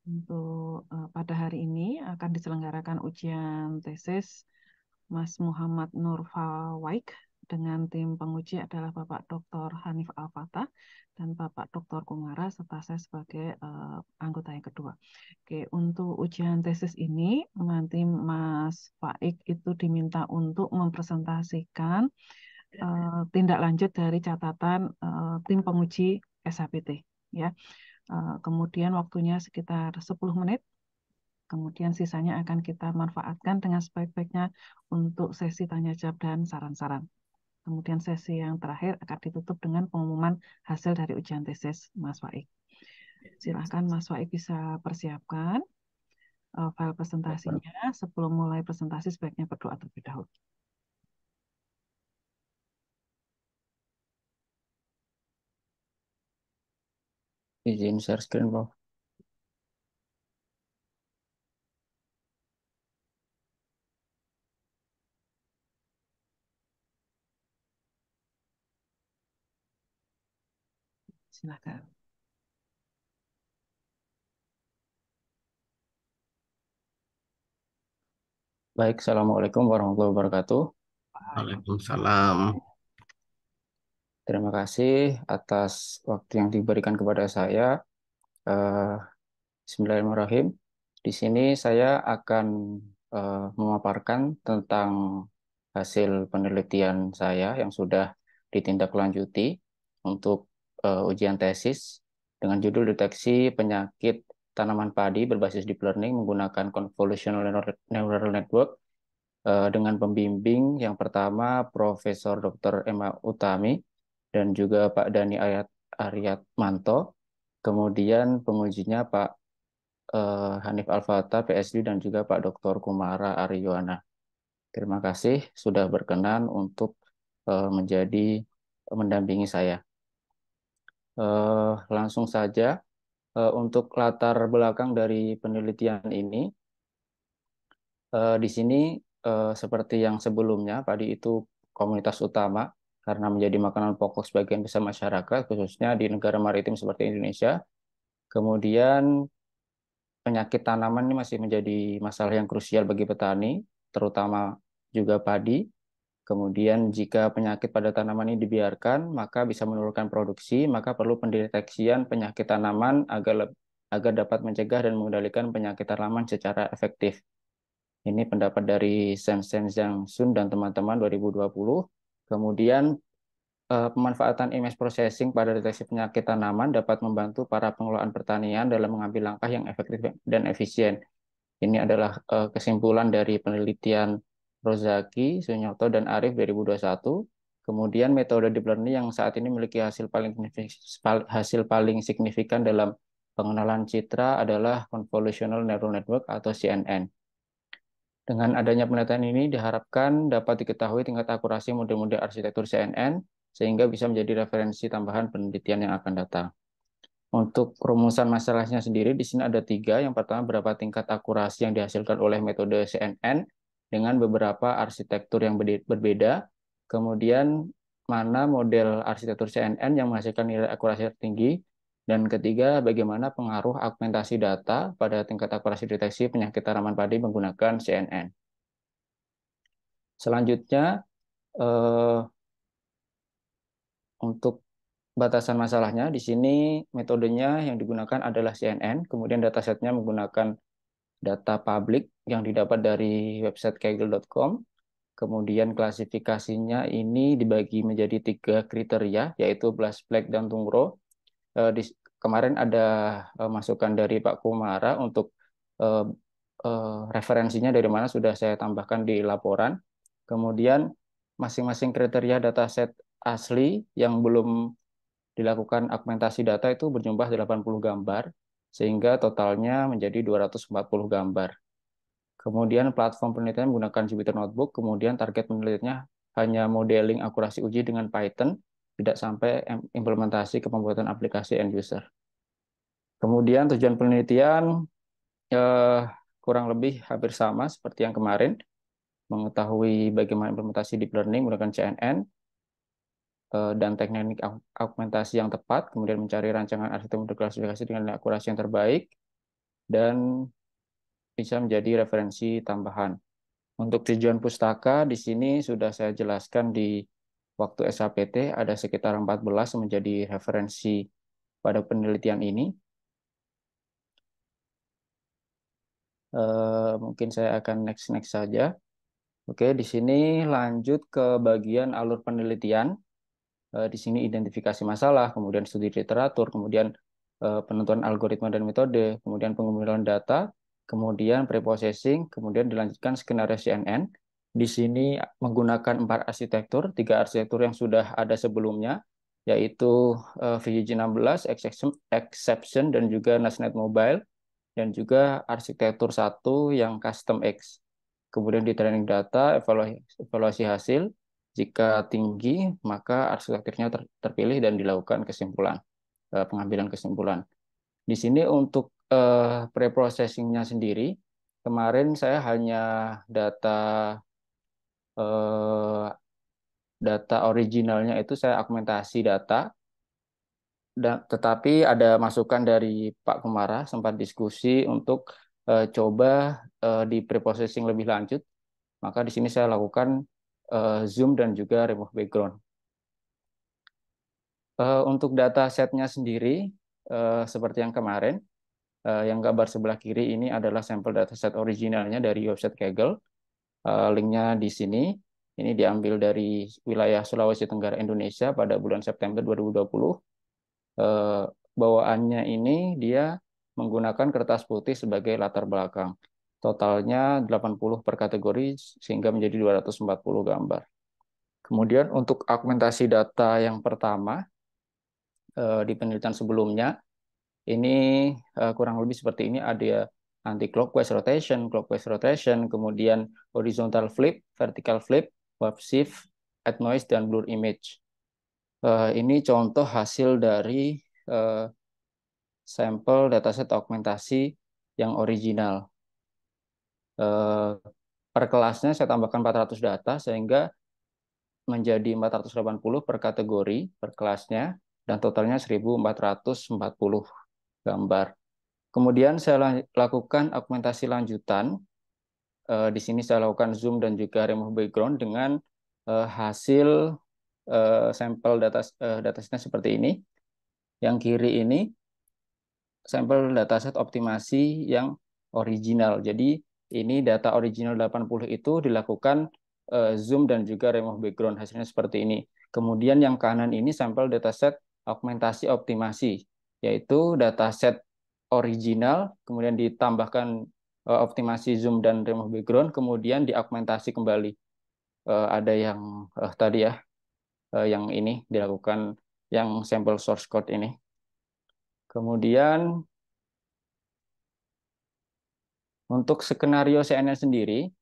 Untuk pada hari ini akan diselenggarakan ujian tesis Mas Muhammad Nur Fawaik dengan tim penguji adalah Bapak Dr. Hanif Al-Fatah dan Bapak Dr. Kumara serta saya sebagai anggota yang kedua. Oke, untuk ujian tesis ini nanti Mas Faik itu diminta untuk mempresentasikan tindak lanjut dari catatan tim penguji SHPT ya. Kemudian waktunya sekitar 10 menit. Kemudian sisanya akan kita manfaatkan dengan sebaik-baiknya untuk sesi tanya jawab dan saran-saran. Kemudian sesi yang terakhir akan ditutup dengan pengumuman hasil dari ujian tesis Mas Waik. Silahkan Mas Waik bisa persiapkan file presentasinya. Sebelum mulai presentasi sebaiknya berdoa terlebih dahulu. Izin share screen, Bro. Silahkan. Baik, Assalamualaikum warahmatullahi wabarakatuh. Waalaikumsalam. Terima kasih atas waktu yang diberikan kepada saya. Eh, Bismillahirrahmanirrahim. Di sini saya akan memaparkan tentang hasil penelitian saya yang sudah ditindaklanjuti untuk ujian tesis dengan judul deteksi penyakit tanaman padi berbasis deep learning menggunakan convolutional neural network dengan pembimbing yang pertama Profesor Dr. Emma Utami dan juga Pak Dani Aryatmanto, kemudian pengujinya Pak Hanif Alfata, PhD, dan juga Pak Dr. Kumara Aryoana. Terima kasih sudah berkenan untuk menjadi mendampingi saya. Langsung saja untuk latar belakang dari penelitian ini. Di sini seperti yang sebelumnya, padi itu komunitas utama karena menjadi makanan pokok sebagian besar masyarakat, khususnya di negara maritim seperti Indonesia. Kemudian penyakit tanaman ini masih menjadi masalah yang krusial bagi petani, terutama juga padi. Kemudian jika penyakit pada tanaman ini dibiarkan, maka bisa menurunkan produksi, maka perlu pendeteksian penyakit tanaman agar dapat mencegah dan mengendalikan penyakit tanaman secara efektif. Ini pendapat dari Sen Zhang Sun dan teman-teman 2020. Kemudian pemanfaatan image processing pada deteksi penyakit tanaman dapat membantu para pengelolaan pertanian dalam mengambil langkah yang efektif dan efisien. Ini adalah kesimpulan dari penelitian Rozaki, Sunyoto, dan Arif 2021. Kemudian metode deep learning yang saat ini memiliki hasil paling signifikan dalam pengenalan citra adalah Convolutional Neural Network atau CNN. Dengan adanya penelitian ini diharapkan dapat diketahui tingkat akurasi model-model arsitektur CNN sehingga bisa menjadi referensi tambahan penelitian yang akan datang. Untuk rumusan masalahnya sendiri di sini ada tiga. Yang pertama, berapa tingkat akurasi yang dihasilkan oleh metode CNN dengan beberapa arsitektur yang berbeda. Kemudian mana model arsitektur CNN yang menghasilkan nilai akurasi tertinggi. Dan ketiga, bagaimana pengaruh augmentasi data pada tingkat akurasi deteksi penyakit tanaman padi menggunakan CNN. Selanjutnya, untuk batasan masalahnya, di sini metodenya yang digunakan adalah CNN, kemudian datasetnya menggunakan data publik yang didapat dari website kaggle.com, kemudian klasifikasinya ini dibagi menjadi tiga kriteria, yaitu Blast Black dan Tungro. Kemarin ada masukan dari Pak Kumara untuk eh, referensinya dari mana sudah saya tambahkan di laporan. Kemudian masing-masing kriteria dataset asli yang belum dilakukan augmentasi data itu berjumlah 80 gambar, sehingga totalnya menjadi 240 gambar. Kemudian platform penelitian menggunakan Jupyter Notebook, kemudian target penelitiannya hanya modeling akurasi uji dengan Python, tidak sampai implementasi ke pembuatan aplikasi end user. Kemudian tujuan penelitian eh, kurang lebih hampir sama seperti yang kemarin, mengetahui bagaimana implementasi deep learning menggunakan CNN, dan teknik augmentasi yang tepat, kemudian mencari rancangan arsitektur klasifikasi dengan akurasi yang terbaik, dan bisa menjadi referensi tambahan. Untuk tujuan pustaka di sini sudah saya jelaskan di waktu SHPT, ada sekitar 14 menjadi referensi pada penelitian ini. Mungkin saya akan next saja. Oke, di sini lanjut ke bagian alur penelitian. Di sini identifikasi masalah, kemudian studi literatur, kemudian penentuan algoritma dan metode, kemudian pengumpulan data, kemudian preprocessing, kemudian dilanjutkan skenario CNN. Di sini menggunakan 4 arsitektur, 3 arsitektur yang sudah ada sebelumnya, yaitu VGG16, Exception, dan juga NASNet Mobile, dan juga arsitektur 1 yang Custom X. Kemudian di training data, evaluasi hasil, jika tinggi, maka arsitekturnya terpilih dan dilakukan kesimpulan, pengambilan kesimpulan. Di sini untuk preprocessing-nya sendiri, kemarin saya hanya eh, data originalnya itu saya augmentasi data, dan tetapi ada masukan dari Pak Kumara, sempat diskusi untuk coba di preprocessing lebih lanjut. Maka di sini saya lakukan zoom dan juga remove background. Untuk data setnya sendiri, seperti yang kemarin, yang gambar sebelah kiri ini adalah sampel dataset originalnya dari website Kaggle. Linknya di sini. Ini diambil dari wilayah Sulawesi Tenggara Indonesia pada bulan September 2020. Bawaannya ini dia menggunakan kertas putih sebagai latar belakang. Totalnya 80 per kategori sehingga menjadi 240 gambar. Kemudian untuk augmentasi data yang pertama di penelitian sebelumnya, ini kurang lebih seperti ini, ada anti-clockwise rotation, kemudian horizontal flip, vertical flip, wave shift, add noise, dan blur image. Ini contoh hasil dari sampel dataset augmentasi yang original. Per kelasnya saya tambahkan 400 data sehingga menjadi 480 per kategori per kelasnya, dan totalnya 1440 gambar. Kemudian saya lakukan augmentasi lanjutan. Di sini saya lakukan zoom dan juga remove background dengan hasil sampel datasetnya seperti ini. Yang kiri ini sampel dataset optimasi yang original. Jadi ini data original 80 itu dilakukan zoom dan juga remove background, hasilnya seperti ini. Kemudian yang kanan ini sampel dataset augmentasi optimasi, yaitu dataset original, kemudian ditambahkan optimasi zoom dan remove background, kemudian diaugmentasi kembali. Ada yang tadi ya, yang ini dilakukan, yang sampel source code ini. Kemudian untuk skenario CNN sendiri,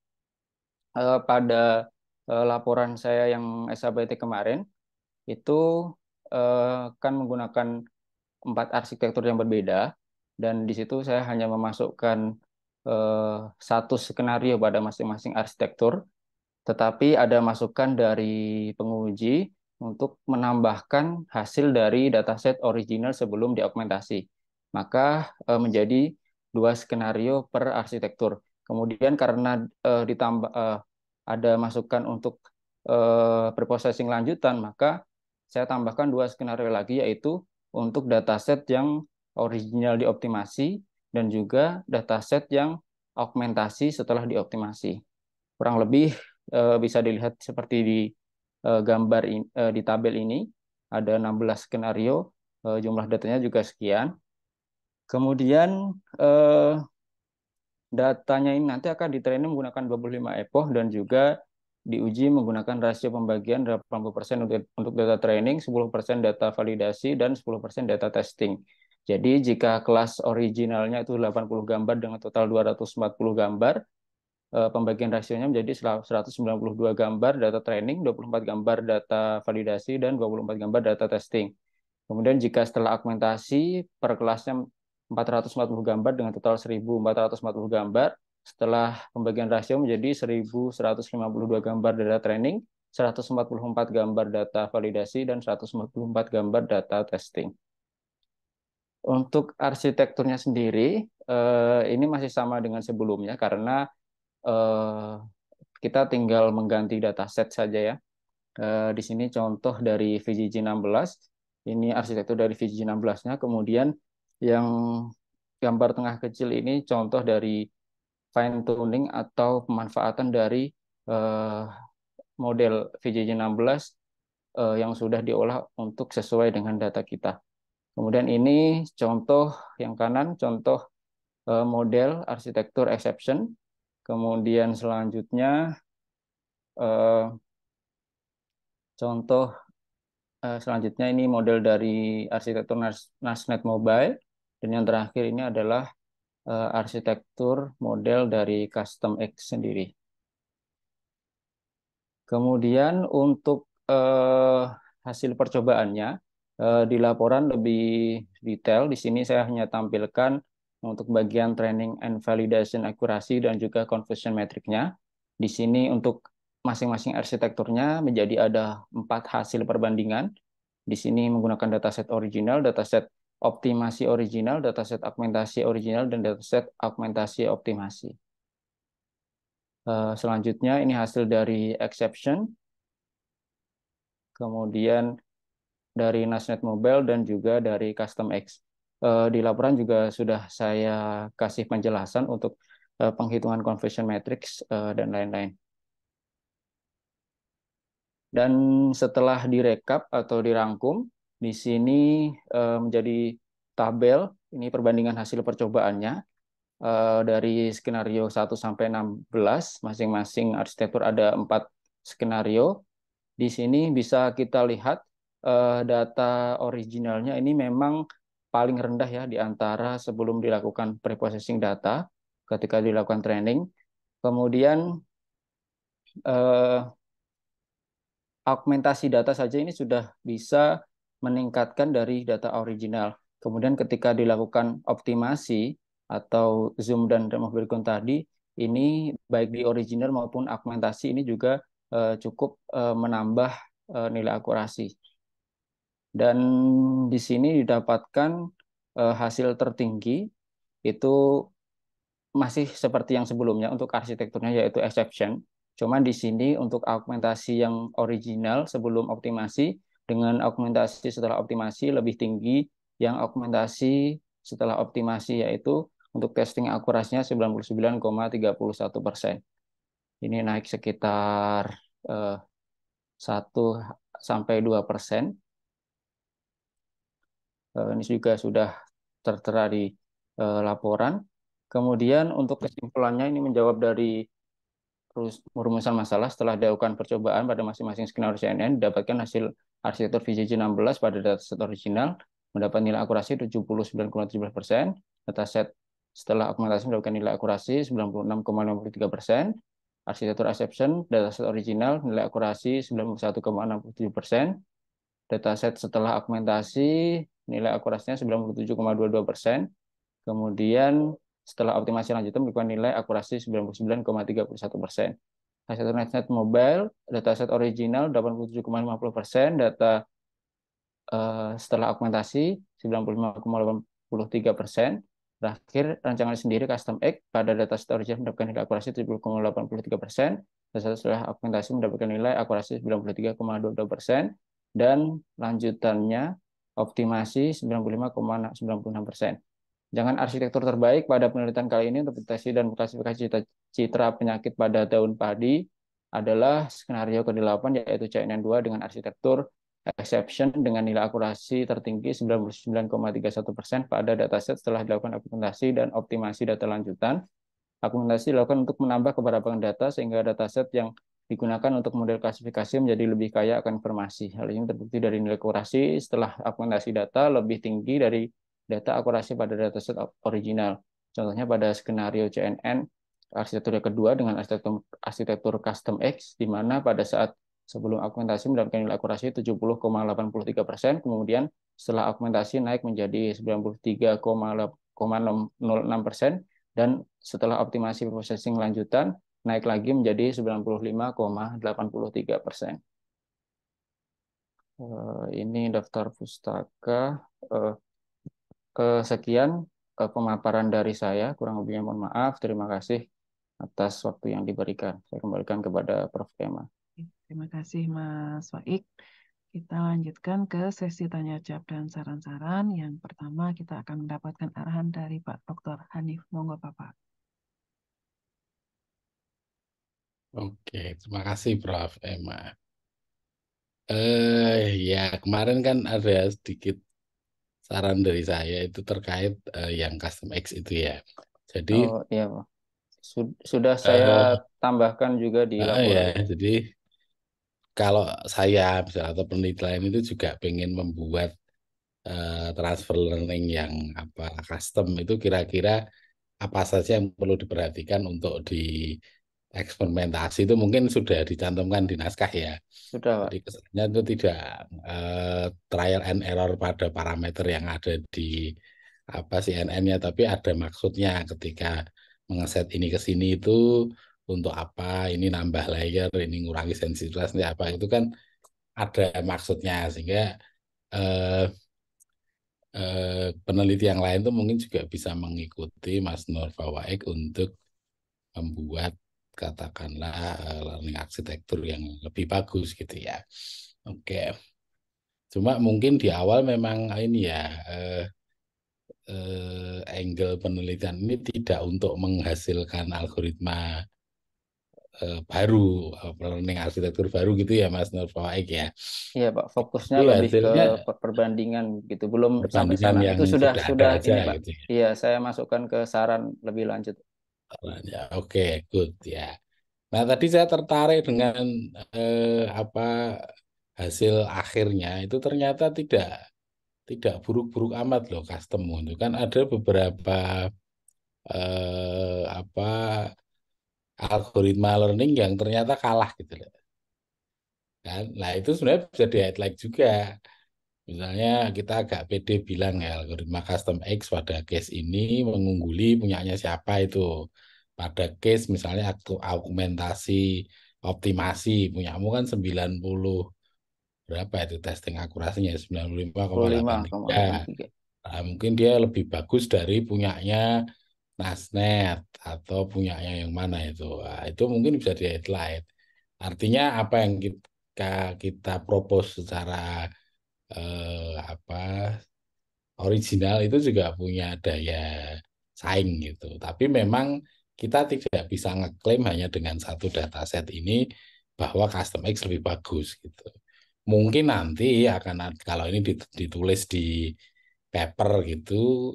pada laporan saya yang SHBT kemarin, itu kan menggunakan 4 arsitektur yang berbeda, dan di situ saya hanya memasukkan satu skenario pada masing-masing arsitektur, tetapi ada masukan dari penguji untuk menambahkan hasil dari dataset original sebelum diaugmentasi. Maka menjadi 2 skenario per arsitektur. Kemudian karena ditambah ada masukan untuk preprocessing lanjutan, maka saya tambahkan 2 skenario lagi, yaitu untuk dataset yang original dioptimasi dan juga dataset yang augmentasi setelah dioptimasi. Kurang lebih bisa dilihat seperti di gambar di tabel ini, ada 16 skenario, jumlah datanya juga sekian. Kemudian datanya ini nanti akan di-training menggunakan 25 epoch dan juga diuji menggunakan rasio pembagian 80% untuk data training, 10% data validasi, dan 10% data testing. Jadi jika kelas originalnya itu 80 gambar dengan total 240 gambar, pembagian rasionya menjadi 192 gambar data training, 24 gambar data validasi, dan 24 gambar data testing. Kemudian jika setelah augmentasi per kelasnya 440 gambar dengan total 1440 gambar, setelah pembagian rasio menjadi 1152 gambar data training, 144 gambar data validasi, dan 144 gambar data testing. Untuk arsitekturnya sendiri, ini masih sama dengan sebelumnya karena eh, kita tinggal mengganti dataset saja ya. Di sini contoh dari VGG16, ini arsitektur dari VGG16-nya, kemudian yang gambar tengah kecil ini contoh dari fine tuning atau pemanfaatan dari eh, model VGG16 yang sudah diolah untuk sesuai dengan data kita. Kemudian ini contoh yang kanan, contoh model arsitektur exception. Kemudian selanjutnya eh, contoh selanjutnya ini model dari arsitektur NASNet Mobile. Dan yang terakhir ini adalah arsitektur model dari Custom X sendiri. Kemudian untuk hasil percobaannya di laporan lebih detail. Di sini saya hanya tampilkan untuk bagian training and validation akurasi dan juga conversion metricnya. Di sini untuk masing-masing arsitekturnya menjadi ada 4 hasil perbandingan. Di sini menggunakan dataset original, dataset optimasi original, dataset augmentasi original, dan dataset augmentasi optimasi. Selanjutnya ini hasil dari exception, kemudian dari NASNet Mobile dan juga dari Custom X. Di laporan juga sudah saya kasih penjelasan untuk penghitungan conversion matrix dan lain-lain. Dan setelah direkap atau dirangkum, di sini menjadi tabel, ini perbandingan hasil percobaannya dari skenario 1 sampai 16, masing-masing arsitektur ada 4 skenario. Di sini bisa kita lihat data originalnya ini memang paling rendah ya di antara sebelum dilakukan preprocessing data ketika dilakukan training. Kemudian augmentasi data saja ini sudah bisa meningkatkan dari data original. Kemudian ketika dilakukan optimasi atau zoom dan remove background tadi, ini baik di original maupun augmentasi ini juga cukup menambah nilai akurasi. Dan di sini didapatkan hasil tertinggi itu masih seperti yang sebelumnya untuk arsitekturnya yaitu exception. Cuman di sini untuk augmentasi yang original sebelum optimasi dengan augmentasi setelah optimasi lebih tinggi yang augmentasi setelah optimasi yaitu untuk testing akurasinya 99,31%. Ini naik sekitar 1 sampai 2%. Ini juga sudah tertera di laporan. Kemudian untuk kesimpulannya ini menjawab dari rumusan masalah setelah dilakukan percobaan pada masing-masing skenario CNN didapatkan hasil arsitektur VGG16 pada dataset original mendapat nilai akurasi 79,17%, dataset setelah augmentasi mendapatkan nilai akurasi 96,53%, arsitektur exception dataset original nilai akurasi 91,67%, dataset setelah augmentasi nilai akurasinya 97,22%, kemudian setelah optimasi lanjutan memberikan nilai akurasi 99,31%. Hasil NASNet Mobile, dataset original 87,50%, data setelah augmentasi 95,83%. Terakhir, rancangan sendiri custom X pada dataset original mendapatkan nilai akurasi 70,83%, dataset setelah augmentasi mendapatkan nilai akurasi 93,22%, dan lanjutannya optimasi 95,96%. Jangan arsitektur terbaik pada penelitian kali ini untuk deteksi dan klasifikasi citra penyakit pada daun padi adalah skenario ke-8 yaitu CNN2 dengan arsitektur exception dengan nilai akurasi tertinggi 99,31% pada dataset setelah dilakukan augmentasi dan optimasi data lanjutan. Augmentasi dilakukan untuk menambah keberagaman data sehingga dataset yang digunakan untuk model klasifikasi menjadi lebih kaya akan informasi. Hal ini terbukti dari nilai akurasi setelah augmentasi data lebih tinggi dari data akurasi pada dataset original. Contohnya pada skenario CNN, arsitektur yang kedua dengan arsitektur custom X, di mana pada saat sebelum augmentasi mendapatkan nilai akurasi 70,83%, kemudian setelah augmentasi naik menjadi 93,06%, dan setelah optimasi processing lanjutan naik lagi menjadi 95,83%. Ini daftar pustaka. Sekian pemaparan dari saya, kurang lebihnya mohon maaf. Terima kasih atas waktu yang diberikan. Saya kembalikan kepada Prof. Kema. Terima kasih Mas Waik. Kita lanjutkan ke sesi tanya jawab dan saran-saran. Yang pertama kita akan mendapatkan arahan dari Pak Dr. Hanif. Monggo Bapak. Oke, terima kasih Prof. Emma. Ya kemarin kan ada sedikit saran dari saya itu terkait yang custom X itu ya. Jadi Oh iya, Pak. Sudah saya tambahkan juga di ya, laporan. jadi kalau saya misalnya atau penelitian itu juga pengen membuat transfer learning yang custom itu kira-kira apa saja yang perlu diperhatikan untuk di eksperimentasi itu mungkin sudah dicantumkan di naskah ya. Sudah, Pak. Jadi kesannya itu tidak trial and error pada parameter yang ada di CNN-nya, tapi ada maksudnya ketika mengeset ini ke sini itu untuk apa, ini nambah layer, ini ngurangi sensitivitasnya apa, itu kan ada maksudnya sehingga eh, peneliti yang lain tuh mungkin juga bisa mengikuti Mas Nur Fawaik untuk membuat katakanlah learning arsitektur yang lebih bagus gitu ya. Oke. Cuma mungkin di awal memang ini ya angle penelitian ini tidak untuk menghasilkan algoritma baru, learning arsitektur baru gitu ya Mas Nur Fawaik ya. Iya, Pak. Fokusnya Itu lebih ke hasilnya perbandingan gitu. Belum sampai perbandingan sana. yang Itu sudah sudah ada sudah aja ini, Pak. gitu ya. Iya, saya masukkan ke saran lebih lanjut. Ya, oke, good ya. Nah, tadi saya tertarik dengan apa hasil akhirnya itu ternyata tidak buruk-buruk amat loh custom itu kan ada beberapa apa algoritma learning yang ternyata kalah gitu loh kan. Nah, itu sebenarnya bisa di highlight juga. Misalnya kita agak pede bilang ya algoritma custom X pada case ini mengungguli punyanya siapa itu. Pada case misalnya augmentasi optimasi punyamu kan 90 berapa itu testing akurasinya 95,83. 95,83. Nah, mungkin dia lebih bagus dari punyanya Nasnet atau punyanya yang mana itu. Nah, itu mungkin bisa di highlight. Artinya apa yang kita propose secara apa original itu juga punya daya saing gitu. Tapi memang kita tidak bisa ngeklaim hanya dengan satu dataset ini bahwa custom X lebih bagus gitu. Mungkin nanti akan kalau ini ditulis di paper gitu,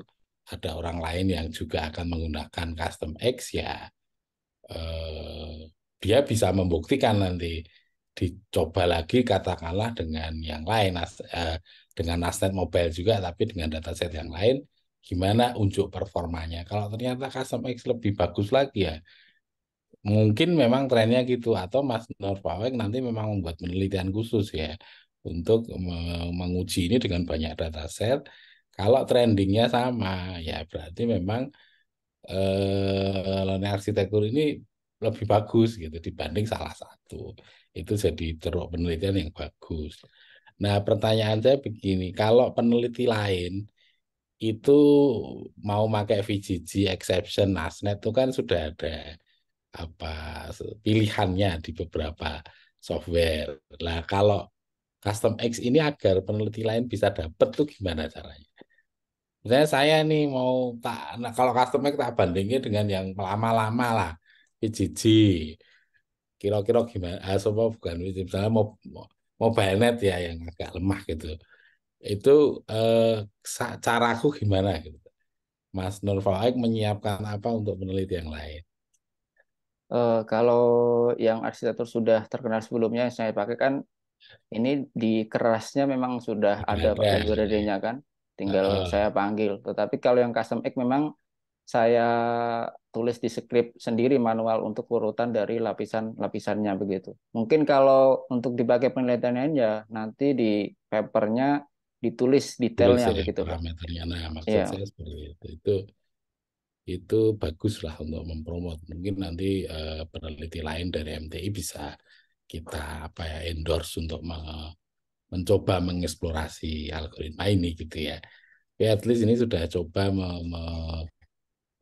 ada orang lain yang juga akan menggunakan custom X ya, eh, dia bisa membuktikan nanti dicoba lagi katakanlah dengan yang lain dengan Nasdaq Mobile juga tapi dengan dataset yang lain gimana unjuk performanya kalau ternyata custom X lebih bagus lagi ya mungkin memang trennya gitu atau Mas Nur Fawek nanti memang membuat penelitian khusus ya untuk menguji ini dengan banyak dataset kalau trendingnya sama ya berarti memang learning arsitektur ini lebih bagus gitu dibanding salah satu. Itu jadi ceruk penelitian yang bagus. Nah, pertanyaan saya begini, kalau peneliti lain itu mau pakai VGG exception Nasnet itu kan sudah ada apa pilihannya di beberapa software. Nah, kalau custom X ini agar peneliti lain bisa dapat tuh gimana caranya? Misalnya saya nih mau nah kalau customer tak bandingin dengan yang lama-lama lah, PJJ, kira-kira gimana? Semua bukan PJJ, misalnya mobile net ya yang agak lemah gitu. Itu eh, caraku gimana gitu. Mas Nur Faik menyiapkan apa untuk peneliti yang lain? Kalau yang arsitektur sudah terkenal sebelumnya yang saya pakai kan ini di kerasnya memang sudah Sudah ada Pak ada. library-nya kan, tinggal saya Heeh. panggil. Tetapi kalau yang custom X memang saya tulis di script sendiri manual untuk urutan dari lapisan-lapisannya begitu. Mungkin kalau untuk dipakai penelitiannya ya nanti di papernya ditulis Tulis detailnya ya begitu Pak. parameternya. Nah, maksud Iya. saya seperti itu. Itu bagus lah untuk mempromot. Mungkin nanti peneliti lain dari MTI bisa kita apa ya endorse untuk mencoba mengeksplorasi algoritma ini gitu ya. Tapi at least ini sudah coba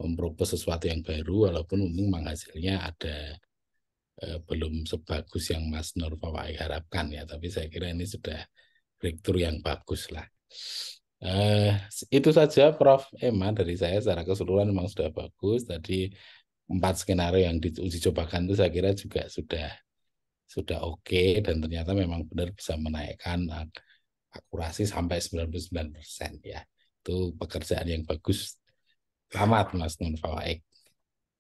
mempropos sesuatu yang baru, walaupun memang hasilnya ada belum sebagus yang Mas Nur Fawaik harapkan ya, tapi saya kira ini sudah breakthrough yang bagus lah. Itu saja Prof. Emma dari saya, secara keseluruhan memang sudah bagus. Tadi 4 skenario yang diuji cobakan itu saya kira juga sudah oke, dan ternyata memang benar bisa menaikkan akurasi sampai 99% ya. Itu pekerjaan yang bagus. Selamat Mas Nur Fawaik.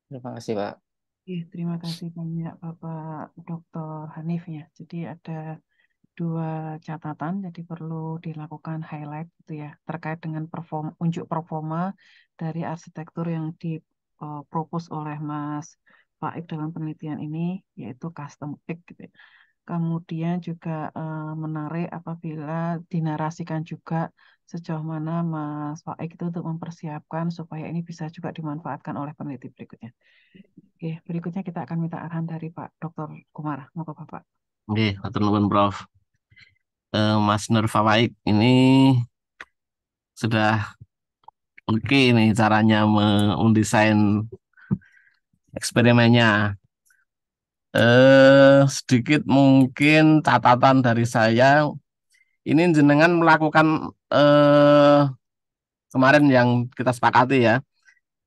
Terima kasih, Pak. Terima kasih banyak Bapak Dr. Hanif ya. Jadi ada 2 catatan, jadi perlu dilakukan highlight gitu ya terkait dengan unjuk performa dari arsitektur yang dipropos oleh Mas Faik dalam penelitian ini, yaitu custom egg gitu ya. Kemudian juga menarik apabila dinarasikan juga sejauh mana Mas Faik itu untuk mempersiapkan supaya ini bisa juga dimanfaatkan oleh peneliti berikutnya. Oke, berikutnya kita akan minta arahan dari Pak Dr. Kumara. Moga Bapak. Oke, matur nuwun Prof. Mas Nur Fawaik ini sudah oke nih caranya mendesain eksperimennya. Sedikit mungkin catatan dari saya, ini jenengan melakukan kemarin yang kita sepakati ya,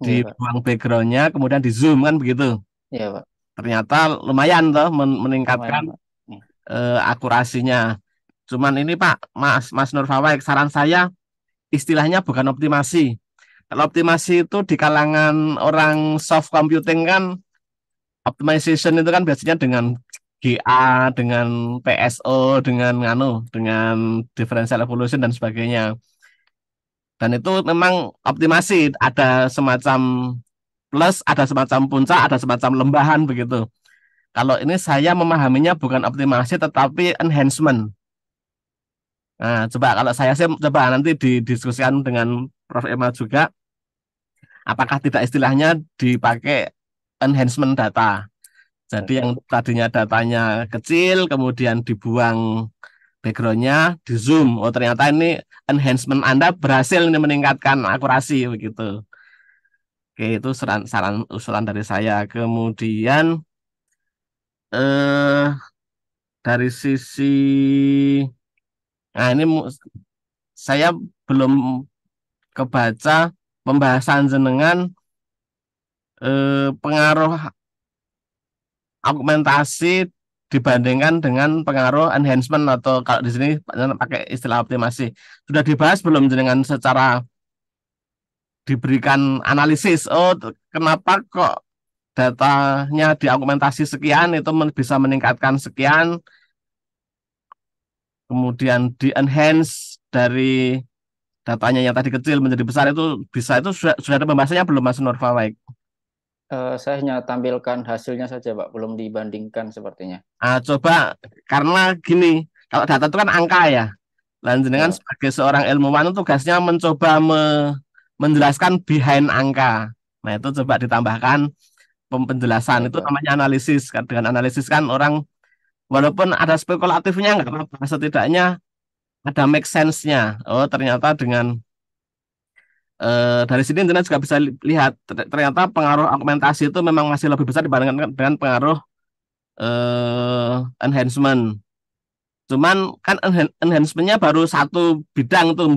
Iya, Pak. dibuang backgroundnya, kemudian di zoom kan begitu. Iya, Pak. Ternyata lumayan toh meningkatkan Lumayan, Pak. Nih. akurasinya. Cuman ini Pak, Mas Nur Fawaik, saran saya istilahnya bukan optimasi. Kalau optimasi itu di kalangan orang soft computing kan, optimization itu kan biasanya dengan GA, dengan PSO, dengan differential evolution dan sebagainya. Dan itu memang optimasi, ada semacam plus, ada semacam puncak, ada semacam lembahan begitu. Kalau ini saya memahaminya bukan optimasi tetapi enhancement. Nah, coba kalau saya sih coba nanti didiskusikan dengan Prof. Emma juga, apakah tidak istilahnya dipakai enhancement data. Jadi yang tadinya datanya kecil, kemudian dibuang backgroundnya, di zoom. Oh ternyata ini enhancement Anda berhasil ini meningkatkan akurasi begitu. Oke, itu saran usulan dari saya. Kemudian eh dari sisi, nah ini saya belum kebaca pembahasan jenengan pengaruh augmentasi dibandingkan dengan pengaruh enhancement, atau kalau di sini pakai istilah optimasi. Sudah dibahas belum dengan secara diberikan analisis? Oh, kenapa kok datanya diaugmentasi sekian itu bisa meningkatkan sekian, kemudian di enhance dari datanya yang tadi kecil menjadi besar itu bisa, itu sudah ada pembahasannya belum Mas Nur Fawaik? Saya hanya tampilkan hasilnya saja, Pak. Belum dibandingkan sepertinya. Coba, karena gini, kalau data itu kan angka ya. Dan jenengan Ya, Pak. sebagai seorang ilmuwan itu tugasnya mencoba menjelaskan behind angka. Nah, itu coba ditambahkan penjelasan, Baik, itu Pak. namanya analisis. Dengan analisis kan orang walaupun ada spekulatifnya nggak apa-apa, setidaknya ada make sense-nya. Oh, ternyata dengan dari sini jenengan juga bisa lihat ternyata pengaruh augmentasi itu memang masih lebih besar dibandingkan dengan pengaruh enhancement. Cuman kan enhancement-nya baru satu bidang tuh,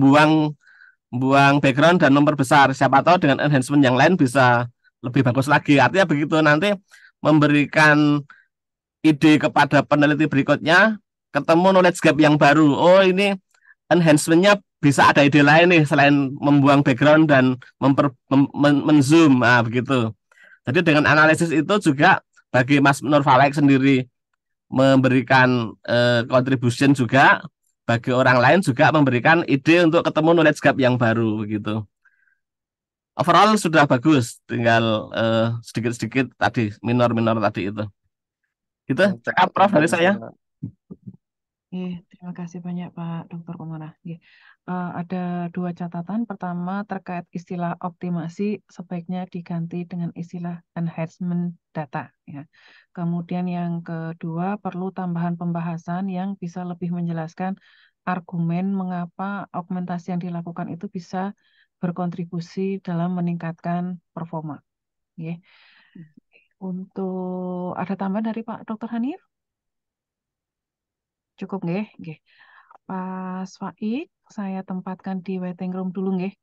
buang background dan memperbesar. Siapa tahu dengan enhancement yang lain bisa lebih bagus lagi. Artinya begitu, nanti memberikan ide kepada peneliti berikutnya, ketemu knowledge gap yang baru. Oh ini enhancement-nya bisa ada ide lain nih selain membuang background dan menzoom. Nah begitu. Jadi dengan analisis itu juga bagi Mas Nur Fawaik sendiri memberikan contribution juga, bagi orang lain juga memberikan ide untuk ketemu knowledge gap yang baru begitu. Overall sudah bagus, tinggal sedikit-sedikit tadi, minor-minor tadi itu. Itu cakap Prof dari saya. Terima kasih banyak Pak Dr. Komara. Ada 2 catatan. Pertama terkait istilah optimasi sebaiknya diganti dengan istilah enhancement data. Ya. Kemudian yang kedua perlu tambahan pembahasan yang bisa lebih menjelaskan argumen mengapa augmentasi yang dilakukan itu bisa berkontribusi dalam meningkatkan performa. Nggih. Untuk ada tambahan dari Pak Dr. Hanif? Cukup nggih? Nggih. Pak Faik, saya tempatkan di waiting room dulu nggih.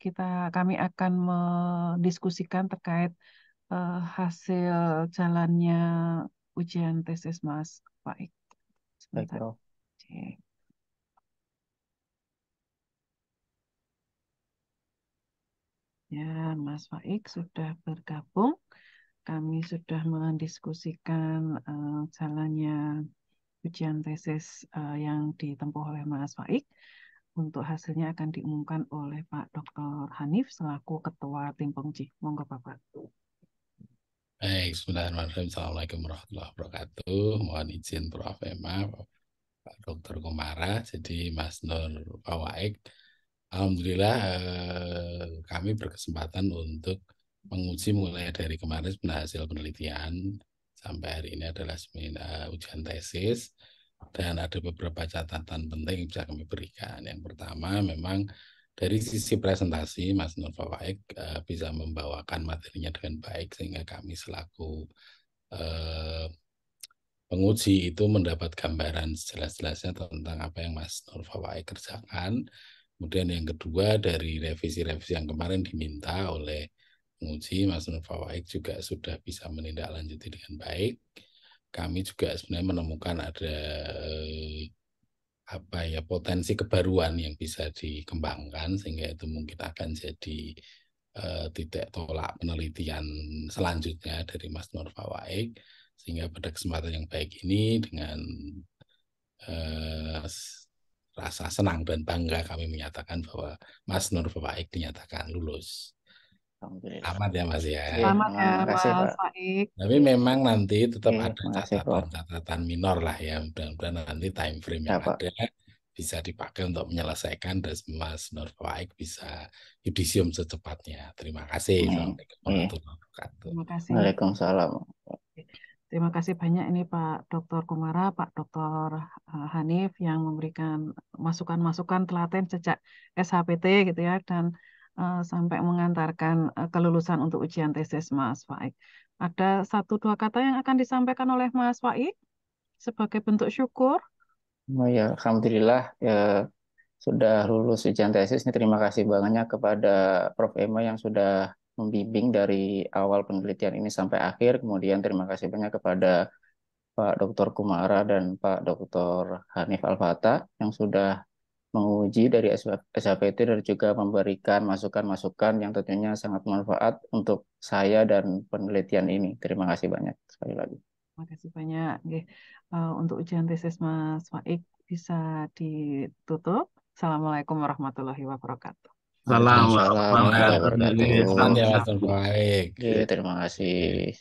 Kami akan mendiskusikan terkait hasil jalannya ujian tesis Mas Faik. Baik, Sebentar. Prof. Oke. Ya, Mas Faik sudah bergabung. Kami sudah mendiskusikan jalannya ujian tesis yang ditempuh oleh Mas Faik. Untuk hasilnya akan diumumkan oleh Pak Dr. Hanif selaku Ketua Tim Penguji. Monggo Bapak. Baik, bismillahirrahmanirrahim. Assalamualaikum warahmatullahi wabarakatuh. Mohon izin Prof. Ema, Pak Dr. Komara, jadi Mas Nur Fawaik. Alhamdulillah kami berkesempatan untuk menguji mulai dari kemarin hasil penelitian sampai hari ini adalah ujian tesis, dan ada beberapa catatan penting yang bisa kami berikan. Yang pertama, memang dari sisi presentasi Mas Nur Fawaik bisa membawakan materinya dengan baik sehingga kami selaku penguji itu mendapat gambaran sejelas-jelasnya tentang apa yang Mas Nur Fawaik kerjakan. Kemudian yang kedua, dari revisi-revisi yang kemarin diminta oleh penguji, Mas Nur Fawaik juga sudah bisa menindaklanjuti dengan baik. Kami juga sebenarnya menemukan ada potensi kebaruan yang bisa dikembangkan sehingga itu mungkin akan jadi titik tolak penelitian selanjutnya dari Mas Nur Fawaik, sehingga pada kesempatan yang baik ini dengan rasa senang dan bangga kami menyatakan bahwa Mas Nur Fawaik dinyatakan lulus. Alhamdulillah. Selamat ya Mas ya. Selamat ya Makasih, Mas Pak. Faik. Tapi memang nanti tetap Oke, ada makasih, Prof. catatan-catatan minor lah ya. Mudah-mudahan nanti time frame Ya, yang Pak. ada bisa dipakai untuk menyelesaikan dan Mas Nur Fawaik bisa yudisium secepatnya. Terima kasih. Assalamualaikum warahmatullahi wabarakatuh. Terima kasih. Waalaikumsalam. Terima kasih banyak ini Pak Dr. Komara, Pak Dr. Hanif yang memberikan masukan-masukan telaten sejak SHPT gitu ya, dan sampai mengantarkan kelulusan untuk ujian tesis Mas Faik. Ada 1-2 kata yang akan disampaikan oleh Mas Faik sebagai bentuk syukur. Oh ya, Alhamdulillah ya, sudah lulus ujian tesis. Ini terima kasih banyak kepada Prof. Ema yang sudah membimbing dari awal penelitian ini sampai akhir. Kemudian terima kasih banyak kepada Pak Dr. Kumara dan Pak Dr. Hanif Al-Fatah yang sudah menguji dari SHPT dan juga memberikan masukan-masukan yang tentunya sangat bermanfaat untuk saya dan penelitian ini. Terima kasih banyak sekali lagi. Terima kasih banyak. Nggih. Untuk ujian tesis Mas Faik bisa ditutup. Assalamualaikum warahmatullahi wabarakatuh. Waalaikumsalam warahmatullahi Selamat ya Mas wabarakatuh. Nur Fawaik. Oke, terima kasih.